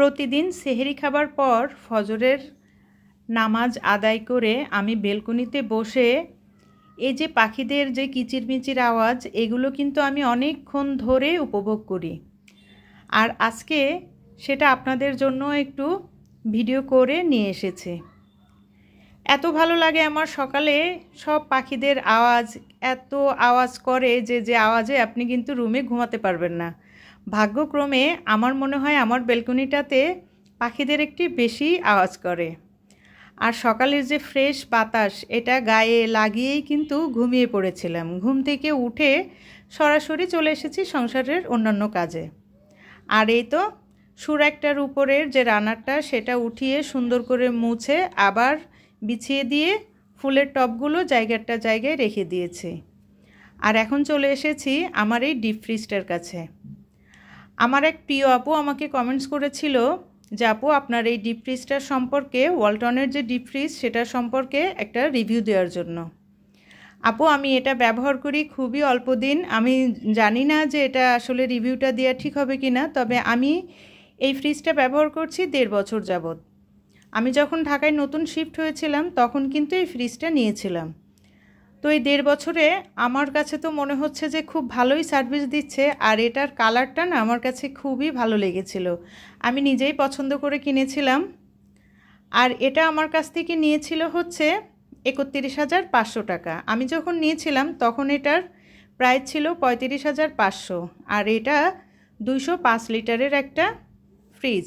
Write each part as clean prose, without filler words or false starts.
প্রতিদিন সেহরি খাবার পর ফজরের নামাজ আদায় করে আমি বেলকনিতে বসে এই যে পাখিদের যে কিচিরমিচির আওয়াজ, এগুলো কিন্তু আমি অনেকক্ষণ ধরে উপভোগ করি। আর আজকে সেটা আপনাদের জন্য একটু ভিডিও করে নিয়ে এসেছি। এত ভালো লাগে আমার সকালে সব পাখিদের আওয়াজ, এত আওয়াজ করে যে আওয়াজে আপনি কিন্তু রুমে ঘুমাতে পারবেন না। ভাগ্যক্রমে আমার মনে হয় আমার বেলকনিটাতে পাখিদের একটি বেশি আওয়াজ করে। আর সকালের যে ফ্রেশ বাতাস, এটা গায়ে লাগিয়েই কিন্তু ঘুমিয়ে পড়েছিলাম। ঘুম থেকে উঠে সরাসরি চলে এসেছি সংসারের অন্যান্য কাজে। আর এই তো সুর একটার উপরের যে রানারটা, সেটা উঠিয়ে সুন্দর করে মুছে আবার বিছিয়ে দিয়ে ফুলের টবগুলো জায়গায় রেখে দিয়েছি। আর এখন চলে এসেছি আমার এই ডিপ ফ্রিজটার কাছে। আমার এক প্রিয় আপু আমাকে কমেন্টস করেছিল যে আপু, আপনার এই ডিপ ফ্রিজটার সম্পর্কে, ওয়ালটনের যে ডিপ ফ্রিজ সেটার সম্পর্কে একটা রিভিউ দেওয়ার জন্য। আপু, আমি এটা ব্যবহার করি খুবই অল্প দিন। আমি জানি না যে এটা আসলে রিভিউটা দেওয়া ঠিক হবে কি না, তবে আমি এই ফ্রিজটা ব্যবহার করছি 1.5 বছর যাবৎ। আমি যখন ঢাকায় নতুন শিফট হয়েছিলাম তখন কিন্তু এই ফ্রিজটা নিয়েছিলাম। তো এই 1.5 বছরে আমার কাছে তো মনে হচ্ছে যে খুব ভালোই সার্ভিস দিচ্ছে। আর এটার কালারটা না আমার কাছে খুবই ভালো লেগেছিল, আমি নিজেই পছন্দ করে কিনেছিলাম। আর এটা আমার কাছ থেকে নিয়েছিল হচ্ছে 31,500 টাকা। আমি যখন নিয়েছিলাম তখন এটার প্রাইস ছিল 35,500। আর এটা 205 লিটারের একটা ফ্রিজ।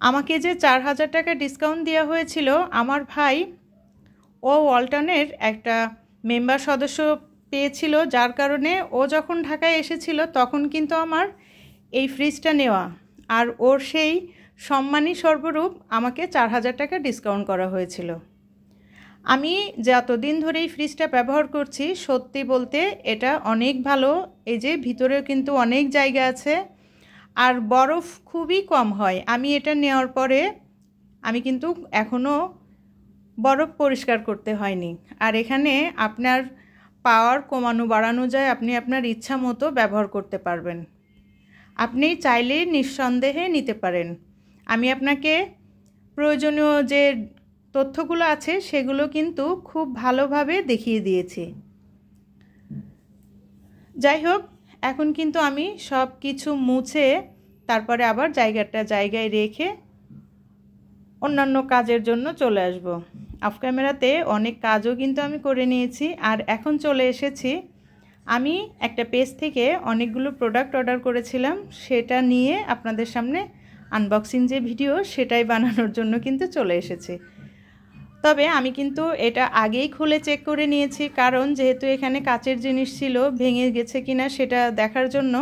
আমাকে যে 4,000 টাকা ডিসকাউন্ট দেওয়া হয়েছিল, আমার ভাই ও ওয়ালটনের একটা মেম্বার সদস্য পেয়েছিল, যার কারণে ও যখন ঢাকায় এসেছিল তখন কিন্তু আমার এই ফ্রিজটা নেওয়া। আর ওর সেই সম্মানী স্বরূপ আমাকে 4,000 টাকা ডিসকাউন্ট করা হয়েছিল। আমি যতদিন ধরে এই ফ্রিজটা ব্যবহার করছি, সত্যি বলতে এটা অনেক ভালো। এই যে ভিতরেও কিন্তু অনেক জায়গা আছে, আর বরফ খুবই কম হয়। আমি এটা নেওয়ার পরে আমি কিন্তু এখনও বরফ পরিষ্কার করতে হয়নি। আর এখানে আপনার পাওয়ার কমানো বাড়ানো যায়, আপনি আপনার ইচ্ছা মতো ব্যবহার করতে পারবেন। আপনি চাইলেই নিঃসন্দেহে নিতে পারেন। আমি আপনাকে প্রয়োজনীয় যে তথ্যগুলো আছে সেগুলো কিন্তু খুব ভালোভাবে দেখিয়ে দিয়েছি। যাই হোক, এখন কিন্তু আমি সব কিছু মুছে তারপরে আবার জায়গায় রেখে অন্যান্য কাজের জন্য চলে আসব। অফ ক্যামেরাতে অনেক কাজও কিন্তু আমি করে নিয়েছি। আর এখন চলে এসেছি, আমি একটা পেজ থেকে অনেকগুলো প্রোডাক্ট অর্ডার করেছিলাম, সেটা নিয়ে আপনাদের সামনে আনবক্সিং যে ভিডিও সেটাই বানানোর জন্য কিন্তু চলে এসেছি। তবে আমি কিন্তু এটা আগেই খুলে চেক করে নিয়েছি, কারণ যেহেতু এখানে কাচের জিনিস ছিল, ভেঙে গেছে কিনা সেটা দেখার জন্য।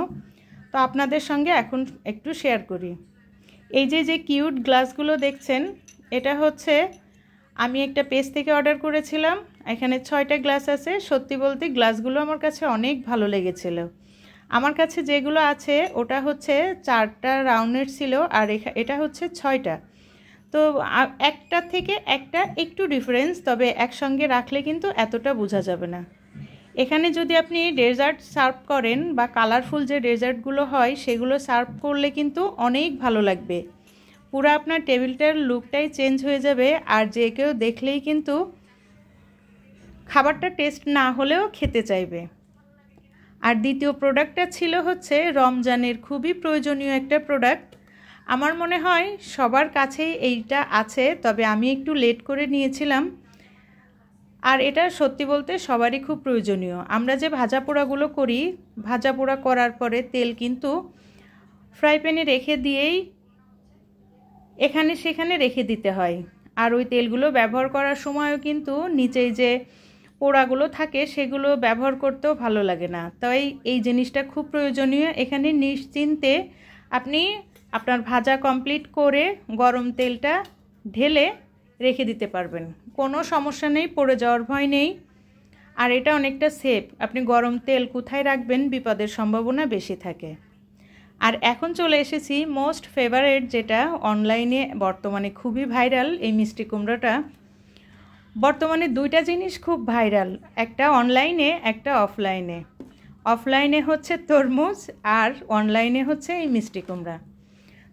তো আপনাদের সঙ্গে এখন একটু শেয়ার করি। এই যে কিউট গ্লাসগুলো দেখছেন, এটা হচ্ছে আমি একটা পেজ থেকে অর্ডার করেছিলাম। এখানে 6টা গ্লাস আছে। সত্যি বলতে গ্লাসগুলো আমার কাছে অনেক ভালো লেগেছিল। আমার কাছে যেগুলো আছে ওটা হচ্ছে 4টা রাউন্ডের ছিল, আর এটা হচ্ছে 6টা। তো একটা থেকে একটা একটু ডিফারেন্স, তবে একসঙ্গে রাখলে কিন্তু এতটা বোঝা যাবে না। এখানে যদি আপনি ডেজার্ট সার্ভ করেন বা কালারফুল যে ডেজার্টগুলো হয় সেগুলো সার্ভ করলে কিন্তু অনেক ভালো লাগবে। পুরো আপনার টেবিলটার লুকটাই চেঞ্জ হয়ে যাবে, আর যে কেউ দেখলেই কিন্তু খাবারটা টেস্ট না হলেও খেতে চাইবে। আর দ্বিতীয় প্রোডাক্টটা ছিল হচ্ছে রমজানের খুবই প্রয়োজনীয় একটা প্রোডাক্ট। আমার মনে হয় সবার কাছেই এইটা আছে, তবে আমি একটু লেট করে নিয়েছিলাম। আর এটা সত্যি বলতে সবারই খুব প্রয়োজনীয়। আমরা যে ভাজা পোড়াগুলো করি, ভাজা পোড়া করার পরে তেল কিন্তু ফ্রাই প্যানে রেখে দিয়েই এখানে সেখানে রেখে দিতে হয়। আর ওই তেলগুলো ব্যবহার করার সময়ও কিন্তু নিচেই যে পোড়াগুলো থাকে সেগুলো ব্যবহার করতেও ভালো লাগে না। তাই এই জিনিসটা খুব প্রয়োজনীয়। এখানে নিশ্চিন্তে আপনি আপনার ভাজা কমপ্লিট করে গরম তেলটা ঢেলে রেখে দিতে পারবেন, কোনো সমস্যা নেই, পড়ে যাওয়ার ভয় নেই। আর এটা অনেকটা সেফ। আপনি গরম তেল কোথায় রাখবেন, বিপদের সম্ভাবনা বেশি থাকে। আর এখন চলে এসেছি মোস্ট ফেভারিট, যেটা অনলাইনে বর্তমানে খুবই ভাইরাল, এই মিষ্টি কুমড়োটা। বর্তমানে 2টা জিনিস খুব ভাইরাল, একটা অনলাইনে একটা অফলাইনে। অফলাইনে হচ্ছে তরমুজ আর অনলাইনে হচ্ছে এই মিষ্টি কুমড়া।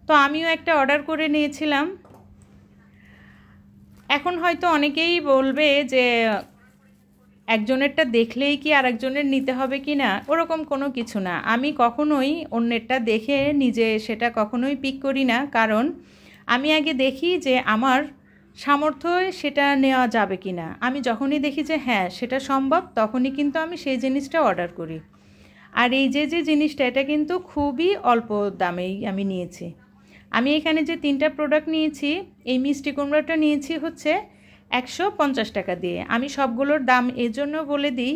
তো আমিও একটা অর্ডার করে নিয়েছিলাম। এখন হয়তো অনেকেই বলবে যে একজনেরটা দেখলেই কি আরেকজনের নিতে হবে কি না, ওরকম কোনো কিছু না। আমি কখনোই অন্যেরটা দেখে নিজে সেটা কখনোই পিক করি না, কারণ আমি আগে দেখি যে আমার সামর্থ্যে সেটা নেওয়া যাবে কি না। আমি যখনই দেখি যে হ্যাঁ সেটা সম্ভব, তখনই কিন্তু আমি সেই জিনিসটা অর্ডার করি। আর এই যে জিনিসটা, এটা কিন্তু খুবই অল্প দামেই আমি নিয়েছি। আমি এখানে যে 3টা প্রোডাক্ট নিয়েছি, এই মিষ্টি কুমড়াটা নিয়েছি হচ্ছে 150 টাকা দিয়ে। আমি সবগুলোর দাম এজন্য বলে দিই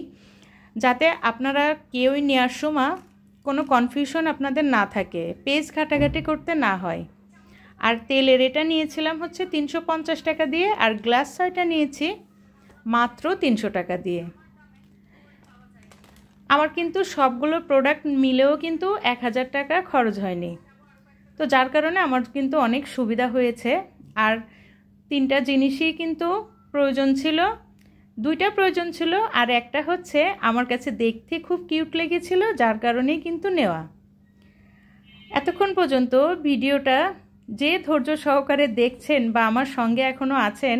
যাতে আপনারা কেউই নেওয়ার সময় কোনো কনফিউশন আপনাদের না থাকে, পেজ ঘাটাঘাটি করতে না হয়। আর তেলের এটা নিয়েছিলাম হচ্ছে 350 টাকা দিয়ে, আর গ্লাস 6টা নিয়েছি মাত্র 300 টাকা দিয়ে। আমার কিন্তু সবগুলো প্রোডাক্ট মিলেও কিন্তু 1000 টাকা খরচ হয়নি। তো যার কারণে আমার কিন্তু অনেক সুবিধা হয়েছে। আর 3টা জিনিসই কিন্তু প্রয়োজন ছিল, 2টা প্রয়োজন ছিল, আর একটা হচ্ছে আমার কাছে দেখতে খুব কিউট লেগেছিল, যার কারণেই কিন্তু নেওয়া। এতক্ষণ পর্যন্ত ভিডিওটা যে ধৈর্য সহকারে দেখছেন বা আমার সঙ্গে এখনও আছেন,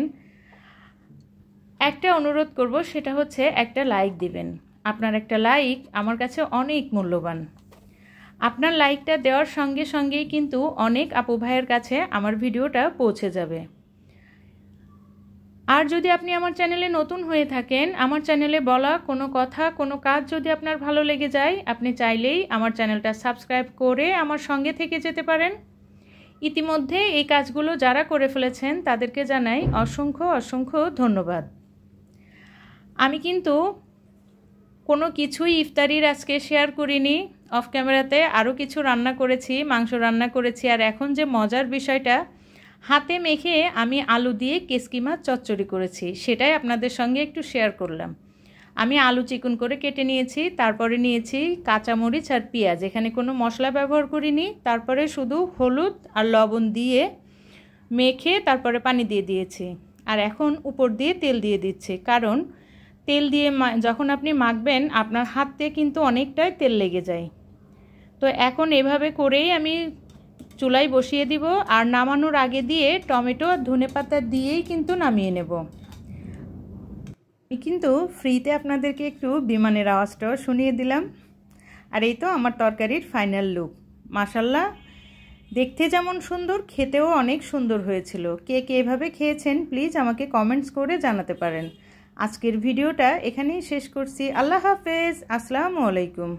একটা অনুরোধ করব, সেটা হচ্ছে একটা লাইক দিবেন। আপনার একটা লাইক আমার কাছে অনেক মূল্যবান। আপনার লাইকটা দেওয়ার সঙ্গে সঙ্গেই কিন্তু অনেক আপু ভাইয়ের কাছে আমার ভিডিওটা পৌঁছে যাবে। আর যদি আপনি আমার চ্যানেলে নতুন হয়ে থাকেন, আমার চ্যানেলে বলা কোনো কথা, কোনো কাজ যদি আপনার ভালো লেগে যায়, আপনি চাইলেই আমার চ্যানেলটা সাবস্ক্রাইব করে আমার সঙ্গে থেকে যেতে পারেন। ইতিমধ্যে এই কাজগুলো যারা করে ফেলেছেন তাদেরকে জানাই অসংখ্য অসংখ্য ধন্যবাদ। আমি কিন্তু কোনো কিছুই ইফতারির আজকে শেয়ার করিনি। অফ ক্যামেরাতে আরও কিছু রান্না করেছি, মাংস রান্না করেছি। আর এখন যে মজার বিষয়টা, হাতে মেখে আমি আলু দিয়ে কেসকি মাছ চচ্চড়ি করেছি, সেটাই আপনাদের সঙ্গে একটু শেয়ার করলাম। আমি আলু চিকন করে কেটে নিয়েছি, তারপরে নিয়েছি কাঁচামরিচ আর পেঁয়াজ, এখানে কোনো মশলা ব্যবহার করিনি। তারপরে শুধু হলুদ আর লবণ দিয়ে মেখে তারপরে পানি দিয়ে দিয়েছি। আর এখন উপর দিয়ে তেল দিয়ে দিচ্ছি, কারণ তেল দিয়ে যখন আপনি মাখবেন আপনার হাতে কিন্তু অনেকটাই তেল লেগে যায়। তো এখন এভাবে করেই আমি চুলায় বসিয়ে দিব, আর নামানোর আগে দিয়ে টমেটো আর ধনেপাতা দিয়েই কিন্তু নামিয়ে নেব। আমি কিন্তু ফ্রিতে আপনাদেরকে একটু বিমানের আওয়াজটাও শুনিয়ে দিলাম। আর এই তো আমার তরকারির ফাইনাল লুক। মাশাল্লাহ, দেখতে যেমন সুন্দর, খেতেও অনেক সুন্দর হয়েছিল। কে কে এভাবে খেয়েছেন প্লিজ আমাকে কমেন্টস করে জানাতে পারেন। আজকের ভিডিওটা এখানেই শেষ করছি। আল্লাহ হাফেজ, আসসালামু আলাইকুম।